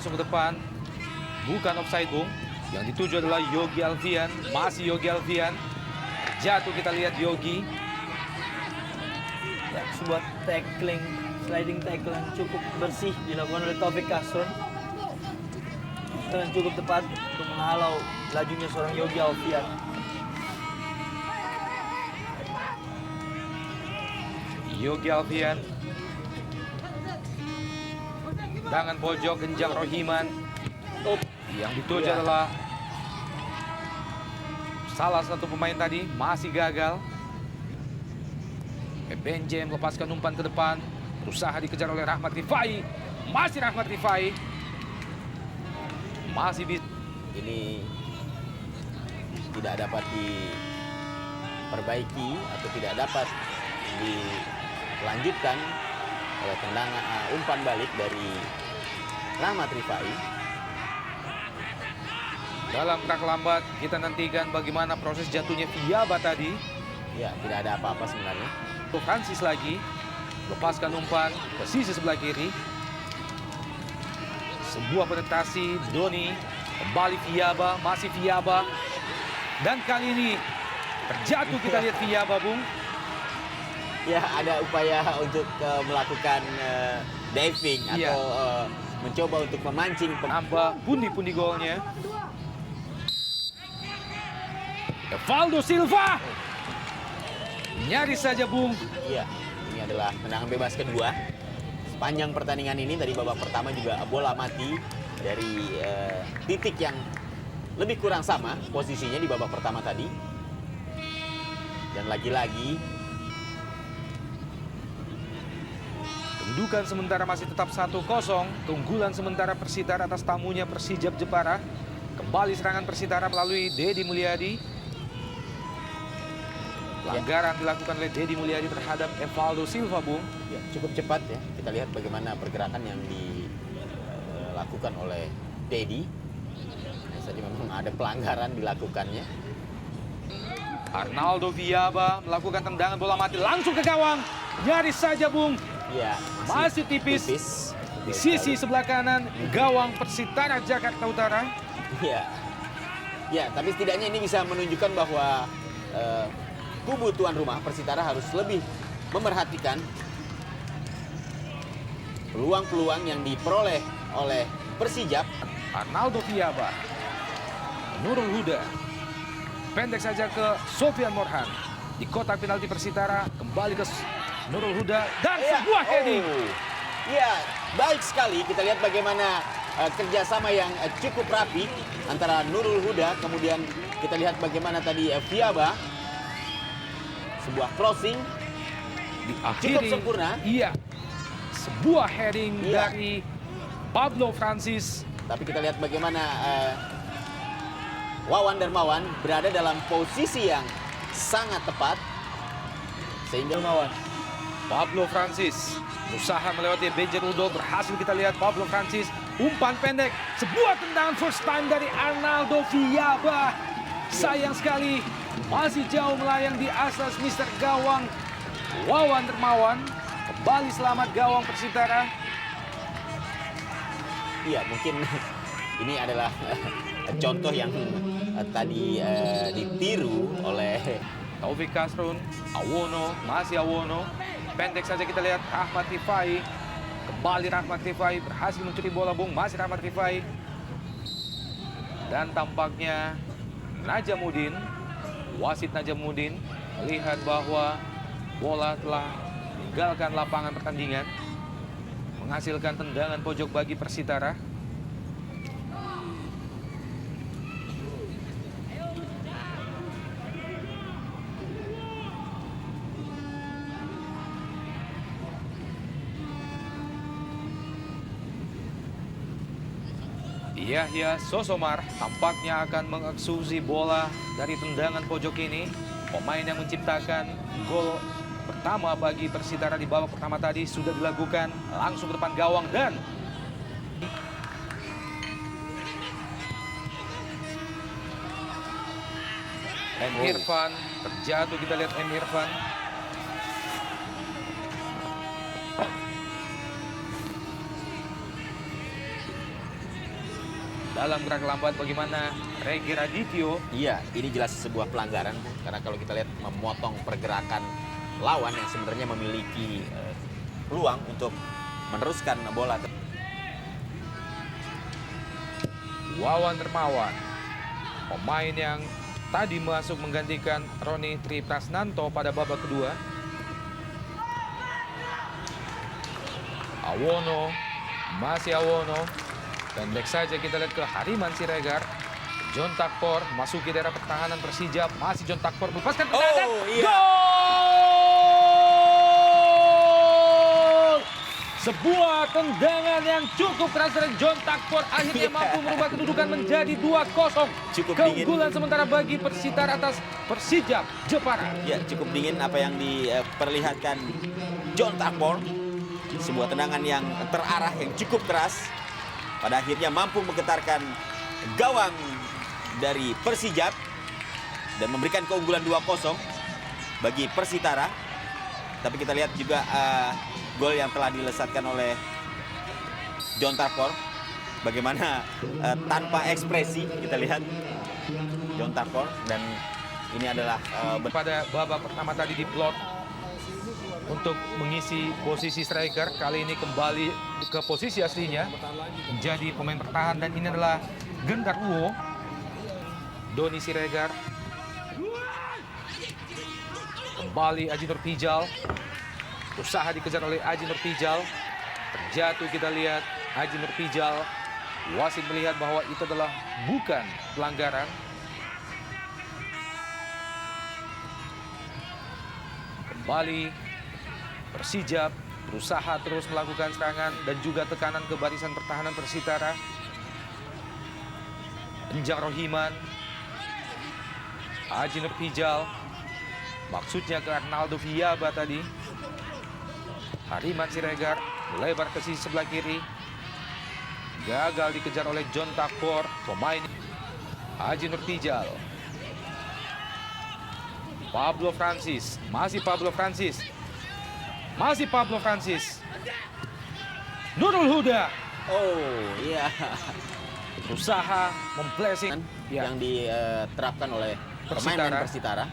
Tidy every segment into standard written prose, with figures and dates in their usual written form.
langsung ke depan. Bukan offside, Bung. Yang dituju adalah Yogi Alfian. Masih Yogi Alfian. Jatuh kita lihat Yogi. Ya, sebuah tackling, sliding tackle yang cukup bersih dilakukan oleh Taufik Kasron. Dan cukup tepat untuk menghalau lajunya seorang Yogi Alfian. Yogi Alfian. Tendangan pojok Genjang Rohiman. Yang dituju adalah salah satu pemain tadi, masih gagal. Benje melepaskan umpan ke depan. Berusaha dikejar oleh Rahmat Rifai. Masih Rahmat Rifai. Masih bisa. Ini tidak dapat diperbaiki atau tidak dapat dilanjutkan oleh tendangan umpan balik dari Rahmat Rifai. Dalam gerak lambat, kita nantikan bagaimana proses jatuhnya Fiaba tadi. Ya, tidak ada apa-apa sebenarnya. Francis lagi, lepaskan umpan ke sisi sebelah kiri. Sebuah penetrasi, Doni, kembali Fiaba, masih Fiaba. Dan kali ini terjatuh kita lihat Fiaba, Bung. Ya, ada upaya untuk melakukan diving Iya. atau mencoba untuk memancing. Nambah pundi-pundi golnya. Evaldo Silva. Nyaris saja, Bung. Iya, ini adalah tendangan bebas kedua. Sepanjang pertandingan ini dari babak pertama juga bola mati dari titik yang lebih kurang sama posisinya di babak pertama tadi. Dan lagi-lagi kedudukan sementara masih tetap 1-0. Keunggulan sementara Persitara atas tamunya Persijap Jepara. Kembali serangan Persitara melalui Dedi Mulyadi. Pelanggaran dilakukan oleh Dedi Mulyadi terhadap Evaldo Silva, Bung. ya, cukup cepat ya. Kita lihat bagaimana pergerakan yang dilakukan oleh Dedi. Saja memang ada pelanggaran dilakukannya. Arnaldo Viaba melakukan tendangan bola mati langsung ke gawang. Nyaris saja, Bung. Ya, Masih tipis. Di sisi sebelah kanan gawang Persitara Jakarta Utara. Ya, ya, tapi setidaknya ini bisa menunjukkan bahwa kubu tuan rumah Persitara harus lebih memerhatikan peluang-peluang yang diperoleh oleh Persijap. Arnaldo Viaba, Nurul Huda, pendek saja ke Sofian Morhan. Di kotak penalti Persitara, kembali ke Nurul Huda dan sebuah heading. Ya, baik sekali. Kita lihat bagaimana kerjasama yang cukup rapi antara Nurul Huda, kemudian kita lihat bagaimana tadi Viaba. Sebuah crossing Diakhiri, cukup sempurna. Iya, sebuah heading Iya. dari Pablo Francis. Tapi kita lihat bagaimana Wawan Darmawan berada dalam posisi yang sangat tepat. Sehingga Pablo Francis berusaha melewati Benje Rudolf. Berhasil kita lihat Pablo Francis. Umpan pendek. Sebuah tendangan first time dari Arnaldo Viaba. Sayang sekali. Masih jauh melayang di asas Mister Gawang Wawan Darmawan. Kembali selamat gawang Persitara. Iya, mungkin ini adalah contoh yang tadi ditiru oleh Taufik Kasron, Awono, masih Awono. Pendek saja kita lihat Rahmat Rifai. Kembali Rahmat Rifai berhasil mencuri bola, Bung. Masih Rahmat Rifai. Dan tampaknya Najamuddin, wasit Najamuddin melihat bahwa bola telah meninggalkan lapangan pertandingan, menghasilkan tendangan pojok bagi Persitara. Yahya Sosomar tampaknya akan mengeksekusi bola dari tendangan pojok ini. Pemain yang menciptakan gol pertama bagi Persitara di babak pertama tadi sudah dilakukan langsung ke depan gawang dan M. Irfan terjatuh, kita lihat M. Irfan. dalam gerak lambat bagaimana Regi Radityo. Iya, ini jelas sebuah pelanggaran, Bung. Karena kalau kita lihat memotong pergerakan lawan yang sebenarnya memiliki peluang untuk meneruskan bola. Wawan Dermawan, pemain yang tadi masuk menggantikan Roni Triprasnanto pada babak kedua. Awono, masih Awono. Dan back saja kita lihat ke Hariman Siregar. John Takpor masuki daerah pertahanan Persija. Masih John Takpor melepaskan tendangan. Oh, iya. Gol! Sebuah tendangan yang cukup keras dari John Takpor akhirnya mampu merubah kedudukan menjadi 2-0. Cukup dingin. Keunggulan sementara bagi Persitara atas Persijap Jepara. Ya, cukup dingin apa yang diperlihatkan John Takpor. Sebuah tendangan yang terarah, yang cukup keras. Pada akhirnya mampu menggetarkan gawang dari Persijap dan memberikan keunggulan 2-0 bagi Persitara. Tapi kita lihat juga gol yang telah dilesatkan oleh John Takpor. Bagaimana tanpa ekspresi kita lihat John Takpor, dan ini adalah Pada babak pertama tadi diplot untuk mengisi posisi striker, kali ini kembali ke posisi aslinya menjadi pemain bertahan, dan ini adalah Gendar Uwo. Doni Siregar, kembali Aji Nurpijal, usaha dikejar oleh Aji Nurpijal, terjatuh. Kita lihat Aji Nurpijal, wasit melihat bahwa itu adalah bukan pelanggaran. Kembali Persijap berusaha terus melakukan serangan dan juga tekanan ke barisan pertahanan Persitara. Enjang Rohiman, Aji Nurpijal, maksudnya ke Arnaldo Viaba tadi. Hariman Siregar melebar ke sisi sebelah kiri, gagal dikejar oleh John Takpor, pemain. Aji Nurpijal, Pablo Francis, masih Pablo Francis. Masih Pablo Francis. Nurul Huda. oh iya, Usaha memblessing. Ya. yang diterapkan oleh pemain Persitara.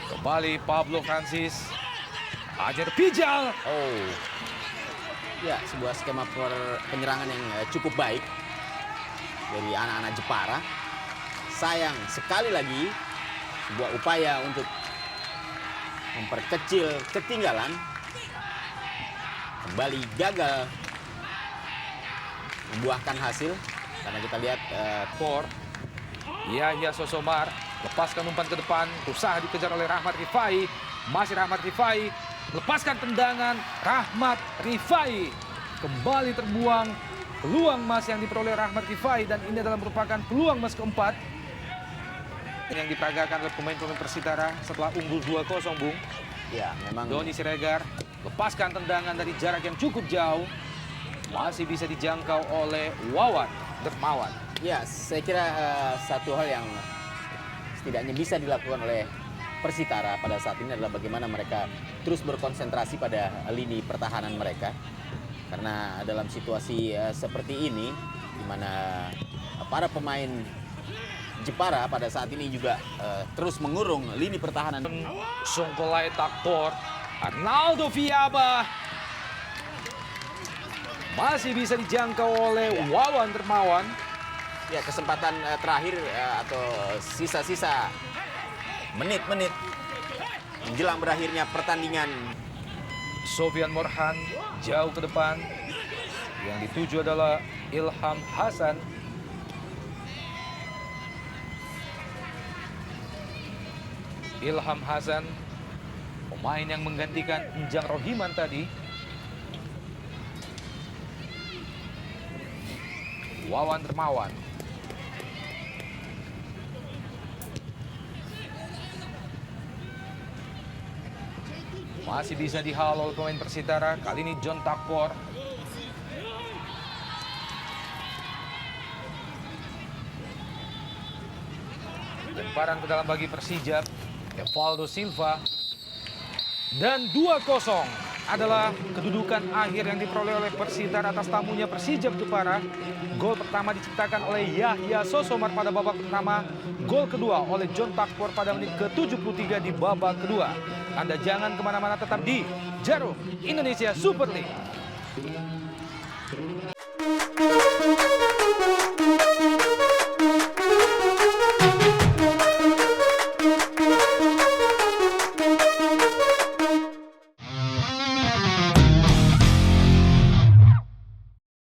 Kembali Pablo Francis. Aji Nurpijal. Oh, ya, sebuah skema penyerangan yang cukup baik dari anak-anak Jepara. Sayang sekali lagi sebuah upaya untuk memperkecil ketinggalan kembali gagal membuahkan hasil, karena kita lihat Por. Yahya Sosomar lepaskan umpan ke depan, usaha dikejar oleh Rahmat Rifai. Masih Rahmat Rifai melepaskan tendangan. Rahmat Rifai kembali terbuang peluang emas yang diperoleh Rahmat Rifai, dan ini adalah merupakan peluang emas keempat yang diperagakan oleh pemain-pemain Persitara setelah unggul 2-0, Bung. ya memang Doni Siregar lepaskan tendangan dari jarak yang cukup jauh, masih bisa dijangkau oleh Wawan Dermawan. ya, saya kira satu hal yang setidaknya bisa dilakukan oleh Persitara pada saat ini adalah bagaimana mereka terus berkonsentrasi pada lini pertahanan mereka, karena dalam situasi seperti ini di mana para pemain Jepara pada saat ini juga terus mengurung lini pertahanan. Songkolai Takpor, Arnaldo Viaba masih bisa dijangkau oleh Wawan Dermawan. Ya, kesempatan terakhir atau sisa-sisa menit-menit menjelang berakhirnya pertandingan. Sofian Morhan jauh ke depan, yang dituju adalah Ilham Hasan. Ilham Hasan, pemain yang menggantikan Enjang Rohiman tadi. Wawan Dermawan. Masih bisa dihalau oleh pemain Persitara. Kali ini John Takpor. Lemparan ke dalam bagi Persijap. Evaldo Silva. Dan 2-0 adalah kedudukan akhir yang diperoleh oleh Persita atas tamunya Persijap Jepara. Gol pertama diciptakan oleh Yahya Sosomar pada babak pertama. Gol kedua oleh John Takpor pada menit ke-73 di babak kedua. Anda jangan kemana-mana, tetap di Jarum Indonesia Super League.